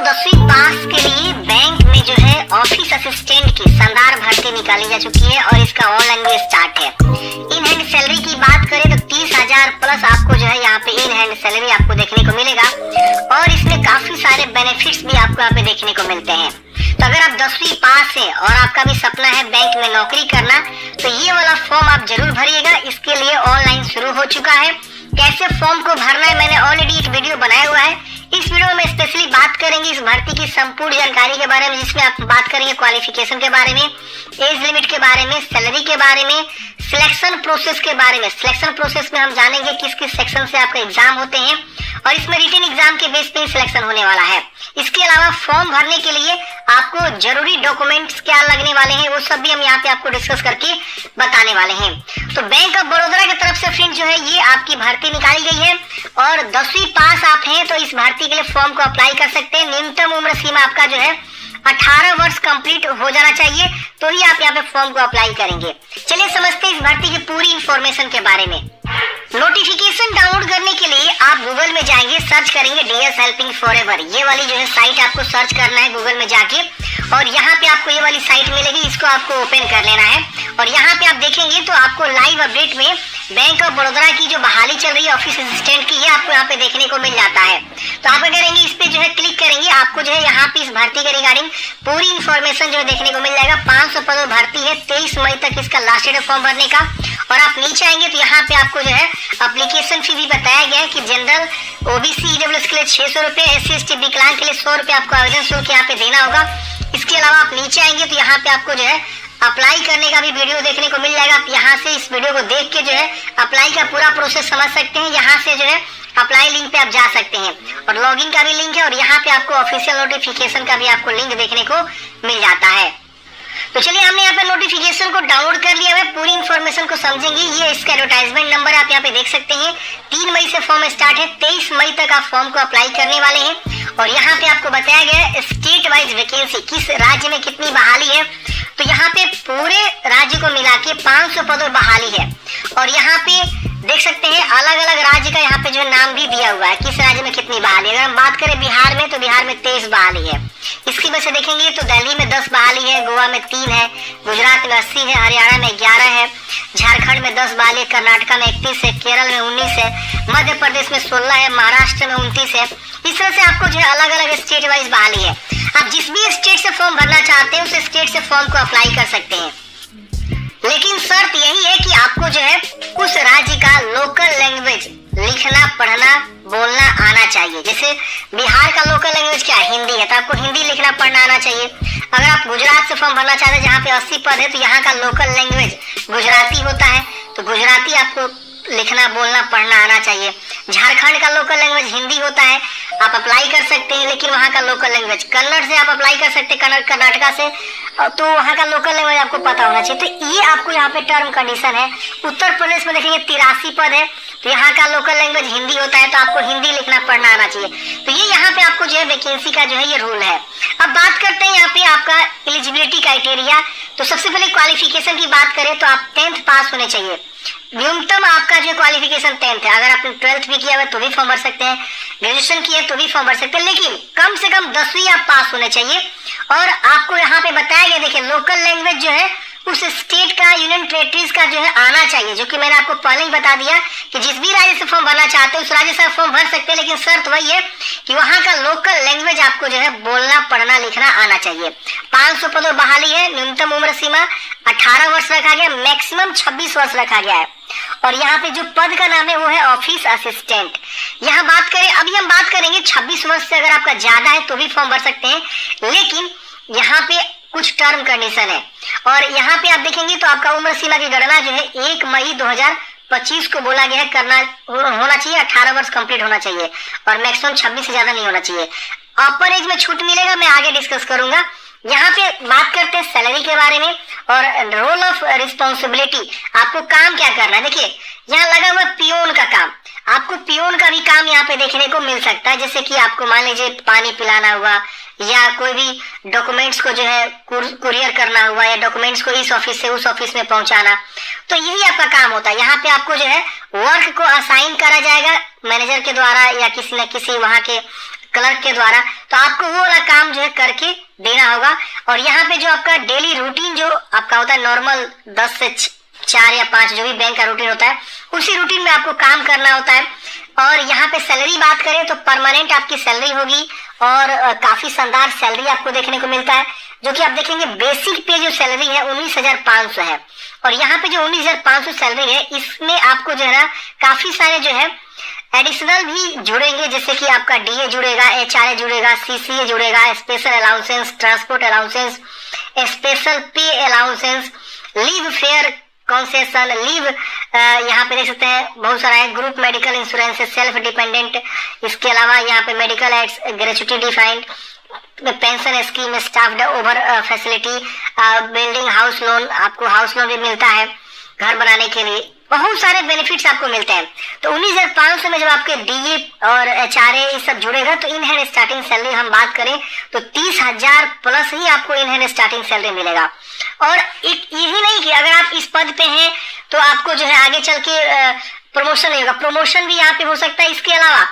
10वीं पास के लिए बैंक में जो है ऑफिस असिस्टेंट की शानदार भर्ती निकाली जा चुकी है और इसका ऑनलाइन भी स्टार्ट है। इन हैंड सैलरी की बात करें तो 30,000 प्लस आपको जो है यहाँ पे इन हैंड सैलरी आपको देखने को मिलेगा और इसमें काफी सारे बेनिफिट्स भी आपको यहाँ पे देखने को मिलते हैं। तो अगर आप 10वीं पास है और आपका भी सपना है बैंक में नौकरी करना, तो ये वाला फॉर्म आप जरूर भरिएगा। इसके लिए ऑनलाइन शुरू हो चुका है। कैसे फॉर्म को भरना है मैंने ऑलरेडी एक वीडियो बनाया हुआ है। इस वीडियो में स्पेशली बात करेंगे इस भर्ती की संपूर्ण जानकारी के बारे में, जिसमें आप बात करेंगे क्वालिफिकेशन के बारे में, एज लिमिट के बारे में, सैलरी के बारे में, सिलेक्शन प्रोसेस के बारे में। सिलेक्शन प्रोसेस में हम जानेंगे किस किस सेक्शन से आपका एग्जाम होते हैं और इसमें रिटन एग्जाम के बेस पे ही सिलेक्शन होने वाला है। इसके अलावा फॉर्म भरने के लिए आपको जरूरी डॉक्यूमेंट्स क्या लगने वाले हैं वो सब भी हम यहाँ पे आपको डिस्कस करके बताने वाले हैं। तो बैंक ऑफ बड़ौदा की तरफ से फ्रेंड जो है ये आपकी भर्ती निकाली गई है और 10वीं पास आप हैं तो इस भर्ती के लिए फॉर्म को अप्लाई कर सकते हैं। न्यूनतम उम्र सीमा आपका जो है 18 वर्ष कंप्लीट हो जाना चाहिए, तो ही आप यहाँ पे फॉर्म को अप्लाई करेंगे। चलिए समझते हैं इस भर्ती की पूरी इंफॉर्मेशन के बारे में। नोटिफिकेशन डाउनलोड करने के लिए आप गूगल में जाएंगे, सर्च करेंगे डीएस हेल्पिंग फॉरएवर। ये वाली जो है साइट आपको सर्च करना है गूगल में जाके और यहाँ पे आपको ये वाली साइट मिलेगी, इसको आपको ओपन कर लेना है और यहाँ पे आप देखेंगे तो आपको लाइव अपडेट में बैंक ऑफ बड़ौदा की जो बहाली चल रही है ऑफिस असिस्टेंट की, ये आपको यहाँ पे देखने को मिल जाता है। तो आप क्या करेंगे, इस पे जो है क्लिक करेंगे, आपको जो है यहाँ पे इस भर्ती के रिगार्डिंग पूरी इंफॉर्मेशन जो है देखने को मिल जाएगा। 500 पदों भर्ती है, 23 मई तक इसका लास्ट डेट है फॉर्म भरने का। और आप नीचे आएंगे तो यहाँ पे आपको जो है एप्लीकेशन फी भी बताया गया है कि जनरल ओबीसी ईडब्ल्यूएस के लिए 600 रुपए, एससी एसटी विकलांग के लिए 100 रुपए आपको आवेदन शुल्क यहाँ पे देना होगा। इसके अलावा आप नीचे आएंगे तो यहाँ पे आपको जो है अप्लाई करने का भी वीडियो देखने को मिल जाएगा। आप यहाँ से इस वीडियो को देख के जो है अप्लाई का पूरा प्रोसेस समझ सकते हैं। यहाँ से जो है अप्लाई लिंक पे आप जा सकते हैं और लॉगिन का भी लिंक है और यहाँ पे आपको ऑफिशियल नोटिफिकेशन का भी आपको लिंक देखने को मिल जाता है। तो चलिए हमने यहाँ पे नोटिफिकेशन को डाउनलोड कर लिया है, पूरी इंफॉर्मेशन को समझेंगे। ये इसका एडवर्टाइजमेंट नंबर आप यहाँ पे देख सकते हैं। 3 मई से फॉर्म स्टार्ट है, 23 मई तक आप फॉर्म को अप्लाई करने वाले हैं और यहाँ पे आपको बताया गया है स्टेट वाइज वैकेंसी, किस राज्य में कितनी बहाली है। तो यहाँ पे पूरे राज्य को मिला के 500 पदों बहाली है और यहाँ पे देख सकते हैं अलग अलग राज्य का यहाँ पे जो नाम भी दिया हुआ है, किस राज्य में कितनी बहाली है। अगर हम बात करें बिहार में तो बिहार में 23 बहाली है। इसकी वजह से देखेंगे तो दिल्ली में 10 बहाली है, गोवा में 3 है, गुजरात में 80 है, हरियाणा में 11 है, झारखंड में 10 बहाली, कर्नाटक में 31 है, केरल में 19 है, मध्य प्रदेश में 16 है, महाराष्ट्र में 29 है। इस तरह से आपको जो है अलग अलग स्टेट वाइज बहाली है। आप जिस भी स्टेट से फॉर्म भरना चाहते हैं उस स्टेट से फॉर्म को अप्लाई कर सकते हैं, लेकिन शर्त यही है कि आपको जो है उस राज्य का लोकल लैंग्वेज लिखना पढ़ना बोलना आना चाहिए। जैसे बिहार का लोकल लैंग्वेज क्या है, हिंदी है, तो आपको हिंदी लिखना पढ़ना आना चाहिए। अगर आप गुजरात से फॉर्म भरना चाहते हैं जहाँ पे 80 पद है तो यहाँ का लोकल लैंग्वेज गुजराती होता है, तो गुजराती आपको लिखना बोलना पढ़ना आना चाहिए। झारखंड का लोकल लैंग्वेज हिंदी होता है, आप अप्लाई कर सकते हैं, लेकिन वहाँ का लोकल लैंग्वेज कन्नड़ से आप अप्लाई कर सकते हैं, कर्नाटका से, तो वहाँ का लोकल लैंग्वेज आपको पता होना चाहिए। तो ये आपको यहाँ पे टर्म कंडीशन है। उत्तर प्रदेश में देखेंगे 83 पद है, तो यहाँ का लोकल लैंग्वेज हिंदी होता है, तो आपको हिंदी लिखना पढ़ना आना चाहिए। तो ये यहाँ पे आपको जो है वैकेंसी का जो है ये रूल है। अब बात करते हैं यहाँ पे आपका एलिजिबिलिटी क्राइटेरिया। तो सबसे पहले क्वालिफिकेशन की बात करें तो आप 10th पास होने चाहिए। न्यूनतम आपका जो क्वालिफिकेशन 10th है। अगर आपने 12th भी किया हुआ तो भी फॉर्म भर सकते हैं, ग्रेजुएशन किया तो भी फॉर्म भर सकते हैं, लेकिन कम से कम 10वीं आप पास होने चाहिए। और आपको यहाँ पे बताया गया, देखिए लोकल लैंग्वेज जो है उस स्टेट का यूनियन टेरिटरीज का जो है आना चाहिए, जो कि मैंने आपको पहले ही बता दिया कि जिस भी राज्य से फॉर्म भरना चाहते हैं उस राज्य से आप फॉर्म भर सकते हैं, लेकिन शर्त वही है कि वहाँ का लोकल लैंग्वेज आपको जो है बोलना पढ़ना लिखना आना चाहिए। 500 पदों बहाली है, न्यूनतम उम्र सीमा 18 वर्ष रखा गया, मैक्सिमम 26 वर्ष रखा गया है। और यहाँ पे जो पद का नाम है वो है ऑफिस असिस्टेंट। यहाँ बात करें, अभी हम बात करेंगे 26 वर्ष से अगर आपका ज्यादा है तो भी फॉर्म भर सकते हैं, लेकिन यहाँ पे कुछ टर्म कंडीशन है। और यहाँ पे आप देखेंगे तो आपका उम्र सीमा की गणना जो है 1 मई 2025 को बोला गया है करना होना चाहिए। 18 वर्ष कंप्लीट होना चाहिए और मैक्सिमम 26 से ज्यादा नहीं होना चाहिए। अपर एज में छूट मिलेगा, मैं आगे डिस्कस करूंगा। यहाँ पे बात करते हैं सैलरी के बारे में और रोल ऑफ रिस्पॉन्सिबिलिटी, आपको काम क्या करना है। देखिए यहाँ लगा हुआ पियोन का काम, आपको पियोन का भी काम यहाँ पे देखने को मिल सकता है। जैसे कि आपको मान लीजिए पानी पिलाना हुआ या कोई भी डॉक्यूमेंट्स को जो है कुरियर करना हुआ या डॉक्यूमेंट्स को इस ऑफिस से उस ऑफिस में पहुंचाना, तो यही आपका काम होता है। यहाँ पे आपको जो है वर्क को असाइन करा जाएगा मैनेजर के द्वारा या किसी न किसी वहाँ के क्लर्क के द्वारा, तो आपको वो वाला काम जो है करके देना होगा। और यहाँ पे जो आपका डेली रूटीन जो आपका होता है नॉर्मल 10 से 4 या 5 जो भी बैंक का रूटीन होता है, उसी रूटीन में आपको काम करना होता है। और यहाँ पे सैलरी बात करें तो परमानेंट आपकी सैलरी होगी और काफी शानदार सैलरी आपको देखने को मिलता है, जो कि आप देखेंगे बेसिक पे जो सैलरी है 19,500 है। और यहाँ पे जो 19,500 सैलरी है, इसमें आपको जो है ना काफी सारे जो है एडिशनल भी जुड़ेंगे, जैसे कि आपका डीए जुड़ेगा, एचआरए जुड़ेगा, सीसीए जुड़ेगा, special allowances, transport allowances, special pay allowances, leave fare concession, leave यहाँ पे देख सकते हैं बहुत सारा है, group medical insurance, self dependent, इसके अलावा यहाँ पे medical aids, gratuity defined, pension scheme, staff over facility, building house loan, आपको हाउस लोन भी मिलता है घर बनाने के लिए, बहुत सारे बेनिफिट्स आपको मिलते हैं। तो 19,500 में जब आपके डीए और एचआरए ये सब जुड़ेगा तो इन हैंड स्टार्टिंग सैलरी हम बात करें तो 30,000 प्लस ही आपको इन हैंड स्टार्टिंग सैलरी मिलेगा। और यही नहीं कि अगर आप इस पद पे हैं तो आपको जो है आगे चल के प्रमोशन नहीं होगा, प्रमोशन भी यहाँ पे हो सकता है। इसके अलावा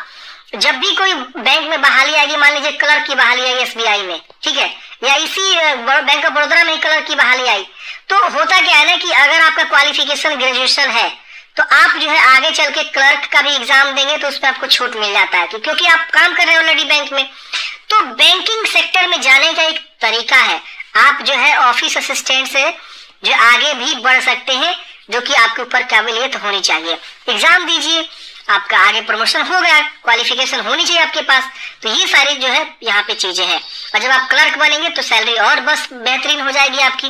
जब भी कोई बैंक में बहाली आएगी, मान लीजिए क्लर्क की बहाली आई एसबीआई में, ठीक है, या इसी बैंक ऑफ बड़ौदा में क्लर्क की बहाली आई, तो होता क्या है ना कि अगर आपका क्वालिफिकेशन ग्रेजुएशन है तो आप जो है आगे चल के क्लर्क का भी एग्जाम देंगे तो उसमें आपको छूट मिल जाता है, क्योंकि आप काम कर रहे हैं ऑलरेडी बैंक में। तो बैंकिंग सेक्टर में जाने का एक तरीका है, आप जो है ऑफिस असिस्टेंट से जो आगे भी बढ़ सकते हैं, जो कि आपके ऊपर काबिलियत होनी चाहिए। एग्जाम दीजिए, आपका आगे प्रमोशन हो गया, क्वालिफिकेशन होनी चाहिए आपके पास। तो ये सारी जो है यहाँ पे चीजें हैं। और जब आप क्लर्क बनेंगे तो सैलरी और बस बेहतरीन हो जाएगी आपकी,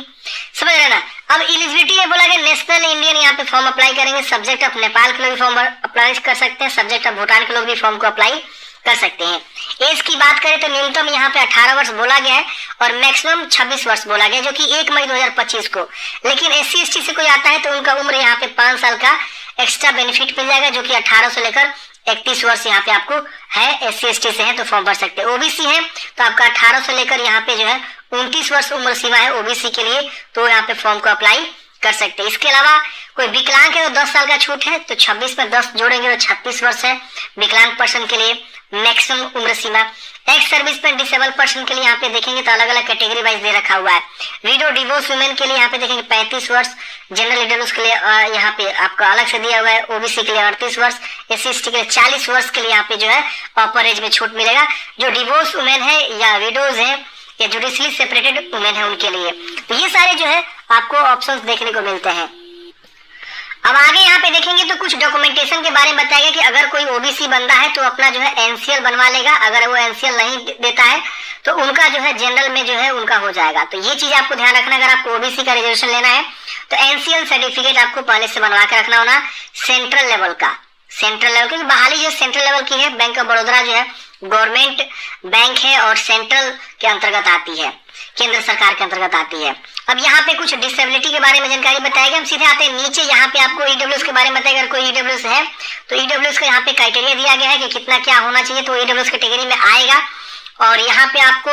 समझ रहे ना। अब एलिजिबिलिटी में बोला गया नेशनल इंडियन, यहाँ पे फॉर्म अप्लाई करेंगे, सब्जेक्ट ऑफ नेपाल के लोग भी फॉर्म अप्लाई कर सकते हैं, सब्जेक्ट ऑफ भूटान के लोग भी फॉर्म को अप्लाई कर सकते हैं। एज की बात करें तो न्यूनतम यहाँ पे 18 वर्ष बोला गया है और मैक्सिमम 26 वर्ष बोला गया है, जो कि 1 मई 2025 को। लेकिन SC ST से कोई आता है तो उनका उम्र यहाँ पे 5 साल का एक्स्ट्रा बेनिफिट मिल जाएगा, जो कि 18 से लेकर 31 वर्ष यहाँ पे आपको है। SC ST से है तो फॉर्म भर सकते हैं। OBC है तो आपका 18 से लेकर यहाँ पे जो है 29 वर्ष उम्र सीमा है OBC के लिए, तो यहाँ पे फॉर्म को अप्लाई कर सकते हैं। इसके अलावा कोई विकलांग है तो 10 साल का छूट है, तो 26 में 10 जोड़ेंगे तो 36 वर्ष है विकलांग पर्सन के लिए मैक्सिमम उम्र सीमा। एक्स सर्विस में डिसेबल पर्सन के लिए यहाँ पे देखेंगे तो अलग अलग कैटेगरी वाइज दे रखा हुआ है। विडो डिवोर्स वुमेन के लिए यहाँ पे देखेंगे 35 वर्ष, जनरल ईडब्ल्यूएस के लिए यहाँ पे आपको अलग से दिया हुआ है, OBC के लिए 38 वर्ष, SC ST के लिए 40 वर्ष के लिए यहाँ पे जो है अपर एज में छूट मिलेगा। जो डिवोर्स वुमेन है या विडोज है या जुडिशली सेपरेटेड वुमेन है उनके लिए, तो ये सारे जो है आपको ऑप्शंस देखने को मिलते हैं। अब आगे यहाँ पे देखेंगे तो कुछ डॉक्यूमेंटेशन के बारे में बताएगा कि अगर कोई OBC बंदा है तो अपना जो है NCL बनवा लेगा, अगर वो NCL नहीं देता है तो उनका जो है जनरल में जो है उनका हो जाएगा। तो ये चीज आपको ध्यान रखना, अगर आपको OBC का रिजर्वेशन लेना है तो NCL सर्टिफिकेट आपको पहले से बनवा के रखना होना सेंट्रल लेवल का, सेंट्रल लेवल की बहाली जो सेंट्रल लेवल की है। बैंक ऑफ बड़ौदा जो है गवर्नमेंट बैंक है और सेंट्रल के अंतर्गत आती है, केंद्र सरकार के अंतर्गत आती है। अब यहाँ पे कुछ डिसेबिलिटी के बारे में जानकारी बताएगा। हम सीधे आते हैं नीचे, यहाँ पे आपको EWS के बारे में बताएगा। अगर कोई EWS है तो EWS का यहाँ पे क्राइटेरिया दिया गया है कि कितना क्या होना चाहिए, तो EWS कैटेगरी में आएगा। और यहाँ पे आपको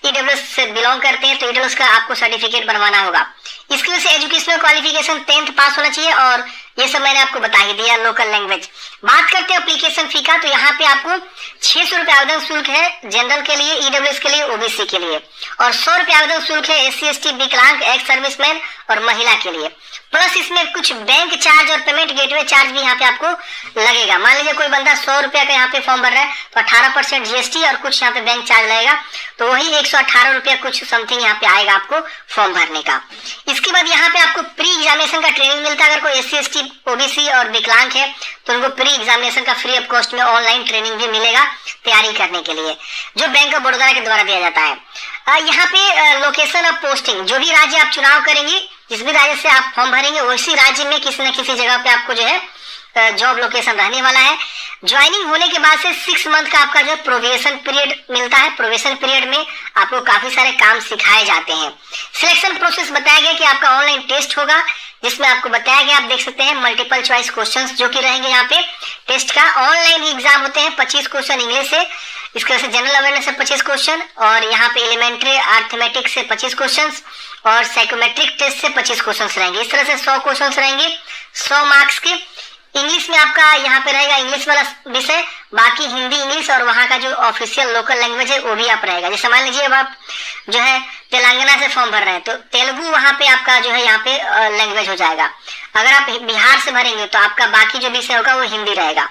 EWS से बिलोंग करते हैं तो EWS का आपको सर्टिफिकेट बनवाना होगा। इसके वजह से एजुकेशनल क्वालिफिकेशन 10th पास होना चाहिए, और ये सब मैंने आपको बता ही दिया। लोकल लैंग्वेज बात करते हैं एप्लीकेशन फी का, तो यहाँ पे आपको 600 रुपए आवेदन शुल्क है जनरल के लिए, EWS के लिए, OBC के लिए, और 100 रुपए आवेदन शुल्क है SC ST विकलांग एक्स सर्विसमैन और महिला के लिए। प्लस इसमें कुछ बैंक चार्ज और पेमेंट गेटवे चार्ज भी यहाँ पे आपको लगेगा। मान लीजिए कोई बंदा 100 रुपया का यहाँ पे फॉर्म भर रहा है तो 18% GST और कुछ यहाँ पे बैंक चार्ज लगेगा, तो वही 118 रुपया कुछ समथिंग यहाँ पे आएगा आपको फॉर्म भरने का। इसके बाद यहाँ पे आपको प्री एग्जामिनेशन का ट्रेनिंग मिलता है। अगर कोई SC ST OBC और विकलांग है तो उनको प्री एग्जामिनेशन का फ्री ऑफ कॉस्ट में ऑनलाइन ट्रेनिंग भी मिलेगा तैयारी करने के लिए, जो बैंक ऑफ बड़ौदा के द्वारा दिया जाता है। यहाँ पे लोकेशन ऑफ पोस्टिंग, जो भी राज्य आप चुनाव करेंगे, जिस भी राज्य से आप फॉर्म भरेंगे उसी राज्य में किसी न किसी जगह पे आपको जो है जॉब लोकेशन रहने वाला है। ज्वाइनिंग होने के बाद से 6 मंथ का आपका जो प्रोबेशन पीरियड मिलता है। प्रोबेशन पीरियड में आपको काफी सारे काम सिखाए जाते हैं। सिलेक्शन प्रोसेस बताया गया कि आपका ऑनलाइन टेस्ट होगा, जिसमें आपको बताया गया, आप देख सकते हैं मल्टीपल चॉइस क्वेश्चंस जो कि रहेंगे यहाँ पे। टेस्ट का ऑनलाइन ही एग्जाम होते हैं, 25 क्वेश्चन इंग्लिश से, इसके वजह से जनरल अवेयरनेस से 25 क्वेश्चन, और यहाँ पे एलिमेंट्री अर्थमेटिक से 25 क्वेश्चन और साइकोमेट्रिक टेस्ट से 25 क्वेश्चन रहेंगे। इस तरह से 100 क्वेश्चन रहेंगे 100 मार्क्स के। इंग्लिश में आपका यहाँ पे रहेगा इंग्लिश वाला विषय, बाकी हिंदी इंग्लिश और वहाँ का जो ऑफिशियल लोकल लैंग्वेज है वो भी आप रहेगा। जैसे मान लीजिए अब आप जो है तेलंगाना से फॉर्म भर रहे हैं तो तेलुगु वहाँ पे आपका जो है यहाँ पे लैंग्वेज हो जाएगा। अगर आप बिहार से भरेंगे तो आपका बाकी जो विषय होगा वो हिंदी रहेगा।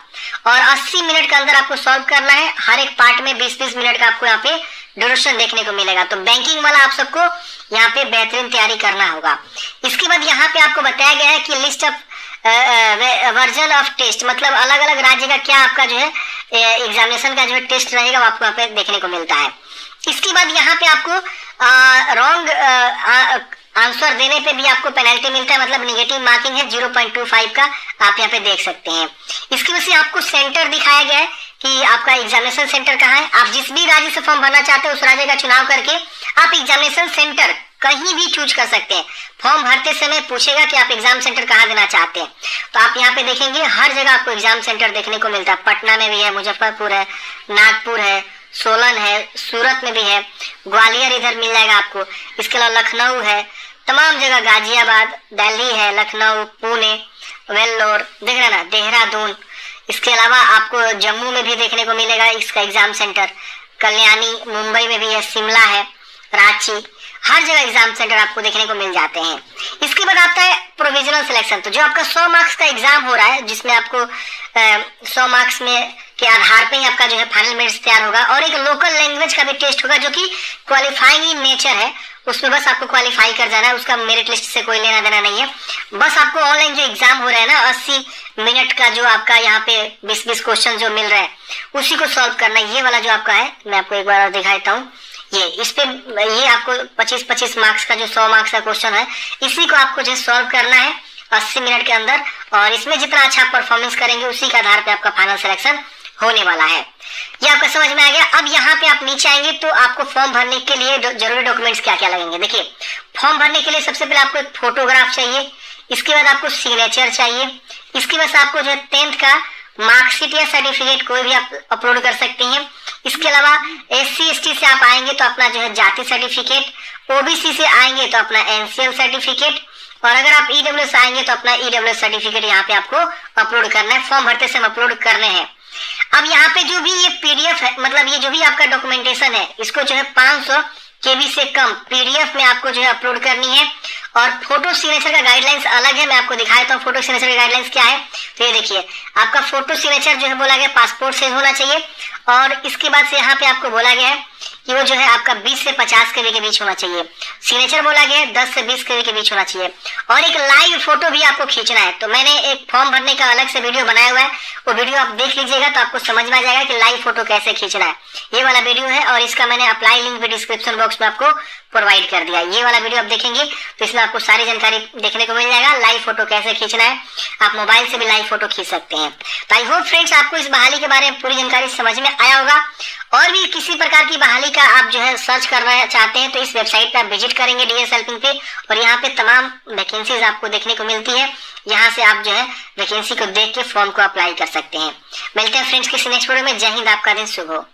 और 80 मिनट के अंदर आपको सॉल्व करना है। हर एक पार्ट में 20-20 मिनट का आपको यहाँ पे ड्यूरेशन देखने को मिलेगा। तो बैंकिंग वाला आप सबको यहाँ पे बेहतरीन तैयारी करना होगा। इसके बाद यहाँ पे आपको बताया गया है कि list of version of test, मतलब अलग अलग राज्य का क्या आपका जो है एग्जामिनेशन का जो है टेस्ट रहेगा वो आपको यहाँ पे देखने को मिलता है। इसके बाद यहाँ पे आपको रॉन्ग आंसर देने पे भी आपको पेनल्टी मिलता है, मतलब निगेटिव मार्किंग है 0.25 का, आप यहाँ पे देख सकते हैं। इसकी वजह से आपको सेंटर दिखाया गया है कि आपका एग्जामिनेशन सेंटर कहाँ है। आप जिस भी राज्य से फॉर्म भरना चाहते हैं उस राज्य का चुनाव करके आप एग्जामिनेशन सेंटर कहीं भी चूज कर सकते हैं। फॉर्म भरते समय पूछेगा कि आप एग्जाम सेंटर कहाँ देना चाहते हैं, तो आप यहाँ पे देखेंगे हर जगह आपको एग्जाम सेंटर देखने को मिलता है। पटना में भी है, मुजफ्फरपुर है, नागपुर है, सोलन है, सूरत में भी है, ग्वालियर इधर मिल जाएगा आपको। इसके अलावा लखनऊ है, तमाम जगह, गाजियाबाद, दिल्ली है, लखनऊ, पुणे, वेल्लोर, देख रहे ना, देहरादून। इसके अलावा आपको जम्मू में भी देखने को मिलेगा इसका एग्जाम सेंटर, कल्याणी मुंबई में भी है, शिमला है, रांची, हर जगह एग्जाम सेंटर आपको देखने को मिल जाते हैं। इसके बाद आता है प्रोविजनल सिलेक्शन। तो जो आपका 100 मार्क्स का एग्जाम हो रहा है जिसमें आपको 100 मार्क्स में के आधार पे ही आपका जो है फाइनल मेरिट्स तैयार होगा। और एक लोकल लैंग्वेज का भी टेस्ट होगा जो कि क्वालिफाइंग इन नेचर है, उसमें बस आपको क्वालिफाई कर जाना है, उसका मेरिट लिस्ट से कोई लेना देना नहीं है। बस आपको ऑनलाइन जो एग्जाम हो रहा है ना 80 मिनट का, जो आपका यहाँ पे 20-20 क्वेश्चन जो मिल रहा है उसी को सॉल्व करना है। ये वाला जो आपका है मैं आपको एक बार और दिखा देता हूँ। इस पे ये आपको 25-25 मार्क्स का जो 100 मार्क्स का क्वेश्चन है इसी को आपको जो सॉल्व करना है 80 मिनट के अंदर, और इसमें जितना अच्छा परफॉर्मेंस करेंगे उसी के आधार पे आपका फाइनल सिलेक्शन होने वाला है। ये आपको समझ में आ गया। अब यहाँ पे आप नीचे आएंगे तो आपको फॉर्म भरने के लिए जरूरी डॉक्यूमेंट्स क्या क्या लगेंगे। देखिए, फॉर्म भरने के लिए सबसे पहले आपको एक फोटोग्राफ चाहिए, इसके बाद आपको सिग्नेचर चाहिए, इसके बाद आपको जो है 10th का मार्कशीट या सर्टिफिकेट कोई भी आप अपलोड कर सकते हैं। इसके अलावा SC/ST से आप आएंगे तो अपना जो है जाति सर्टिफिकेट, OBC से आएंगे तो अपना NCL सर्टिफिकेट, और अगर आप EWS से आएंगे तो अपना EWS सर्टिफिकेट यहाँ पे आपको अपलोड करना है। फॉर्म भरते समय अपलोड करने हैं। अब यहाँ पे जो भी ये PDF है, मतलब ये जो भी आपका डॉक्यूमेंटेशन है, इसको जो है 500 KB से कम PDF में आपको जो है अपलोड करनी है। और फोटो सिग्नेचर का गाइडलाइंस अलग है, मैं आपको दिखा देता हूँ फोटो सिग्नेचर का गाइडलाइंस क्या है। तो ये देखिए, आपका फोटो सिग्नेचर जो है बोला गया पासपोर्ट साइज होना चाहिए, और इसके बाद से यहाँ पे आपको बोला गया है कि वो जो है आपका 20 से 50 KB के बीच होना चाहिए। सिग्नेचर बोला गया है 10 से 20 KB के बीच होना चाहिए, और एक लाइव फोटो भी आपको खींचना है। तो मैंने एक फॉर्म भरने का अलग से वीडियो बनाया हुआ है, वो वीडियो आप देख लीजिएगा तो आपको समझ में आ जाएगा कि लाइव फोटो कैसे खींचना है। ये वाला वीडियो है और इसका मैंने अप्लाई लिंक भी डिस्क्रिप्शन बॉक्स में आपको प्रोवाइड कर दिया। ये वाला वीडियो आप देखेंगे तो इसमें आपको सारी जानकारी देखने को मिल जाएगा, लाइव फोटो कैसे खींचना है। आप मोबाइल से भी लाइव फोटो खींच सकते हैं। तो आई होप फ्रेंड्स आपको इस बहाली के बारे में पूरी जानकारी समझ में आया होगा। और भी किसी प्रकार की बहाली का आप जो है सर्च करना चाहते हैं तो इस वेबसाइट पे आप विजिट करेंगे DS हेल्पिंग पे, और यहाँ पे तमाम वैकेंसीज आपको देखने को मिलती है। यहाँ से आप जो है वैकेंसी को देख के फॉर्म को अप्लाई कर सकते हैं। मिलते हैं फ्रेंड्स किसी नेक्स्ट वीडियो में। जय हिंद, आपका दिन शुभ हो।